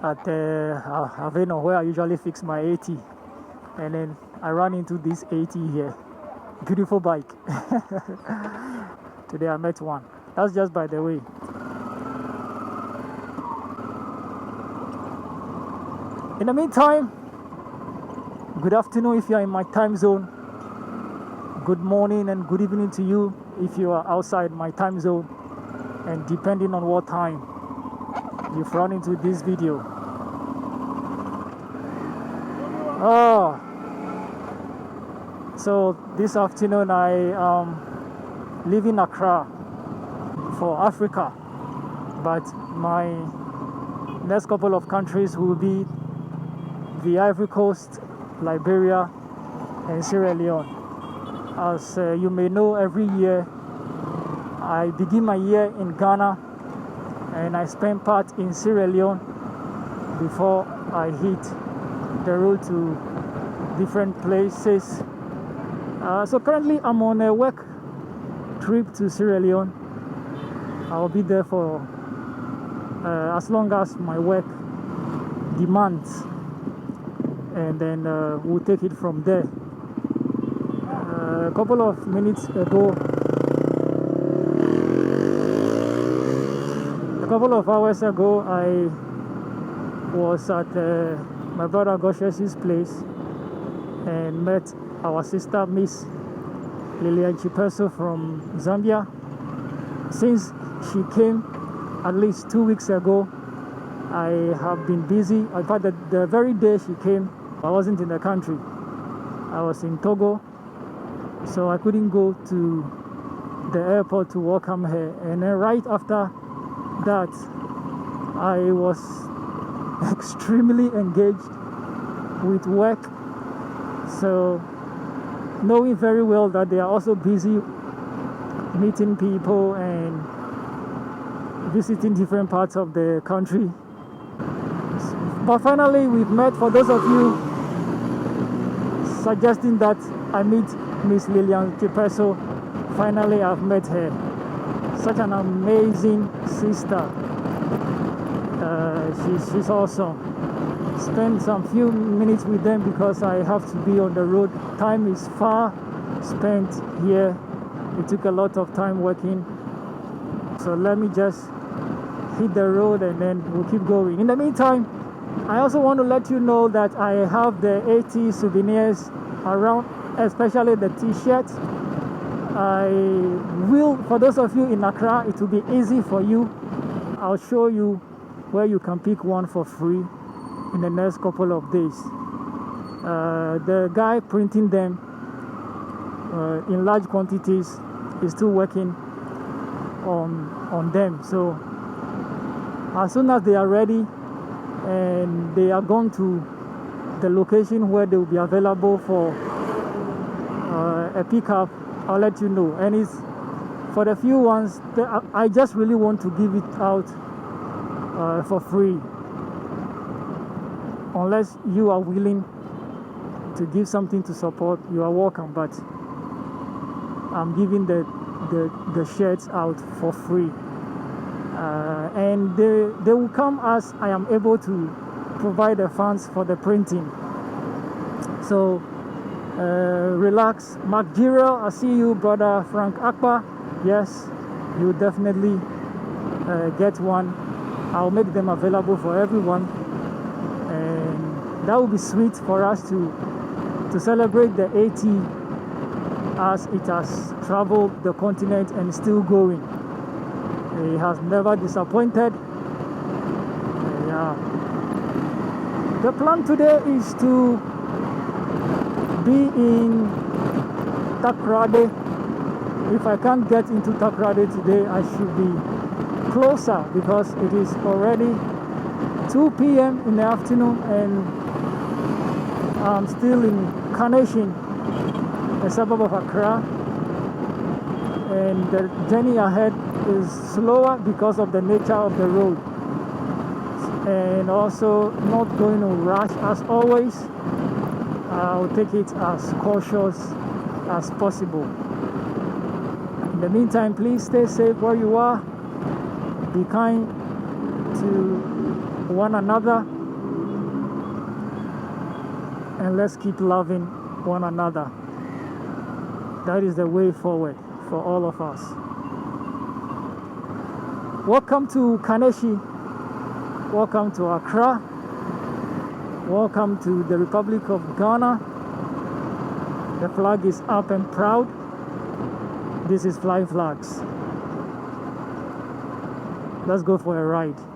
at Aveno, where I usually fix my AT, and then I ran into this AT here. Beautiful bike. Today I met one. That's just by the way. In the meantime, good afternoon if you are in my time zone. Good morning and good evening to you if you are outside my time zone. And depending on what time you've run into this video. So this afternoon I live in Accra for Africa, but my next couple of countries will be the Ivory Coast, Liberia, and Sierra Leone. As you may know, every year I begin my year in Ghana and I spend part in Sierra Leone before I hit the road to different places. So currently I'm on a work trip to Sierra Leone. I'll be there for as long as my work demands, and then we'll take it from there. A couple of minutes ago, a couple of hours ago, I was at my brother Goshes's place and met our sister Miss Lilian Chipeso from Zambia. Since she came at least 2 weeks ago, I have been busy. In fact, the very day she came, I wasn't in the country. I was in Togo, so I couldn't go to the airport to welcome her. And then right after that, I was extremely engaged with work. So knowing very well that they are also busy meeting people and visiting different parts of the country. But finally we've met. For those of you suggesting that I meet Miss Lilian Chipeso, finally I've met her. Such an amazing sister. She's awesome. Spend some few minutes with them because I have to be on the road. Time is far spent here. It took a lot of time working. So let me just hit the road and then we'll keep going. In the meantime, I also want to let you know that I have the AT souvenirs around, especially the t-shirts. I will, for those of you in Accra, it will be easy for you. I'll show you where you can pick one for free in the next couple of days. The guy printing them in large quantities is still working on them. So as soon as they are ready and they are gone to the location where they will be available for a pickup, I'll let you know. And it's for the few ones that I just really want to give it out for free. Unless you are willing to give something to support, you are welcome. But I'm giving the shirts out for free, and they will come as I am able to provide the funds for the printing. So relax. Mark Girel, I see you. Brother Frank Akpa, yes, you definitely get one. I'll make them available for everyone, and that will be sweet for us to celebrate the AT as it has traveled the continent and is still going. It has never disappointed. Yeah. The plan today is to be in Takoradi. If I can't get into Takoradi today, I should be closer because it is already 2 p.m. in the afternoon and I'm still in Carnation, a suburb of Accra, and the journey ahead is slower because of the nature of the road, and also not going to rush as always. I'll take it as cautious as possible. In the meantime, please stay safe where you are. Be kind to one another. and let's keep loving one another. That is the way forward for all of us. Welcome to Kaneshie. Welcome to Accra. Welcome to the Republic of Ghana. The flag is up and proud. This is Fly Flags. Let's go for a ride.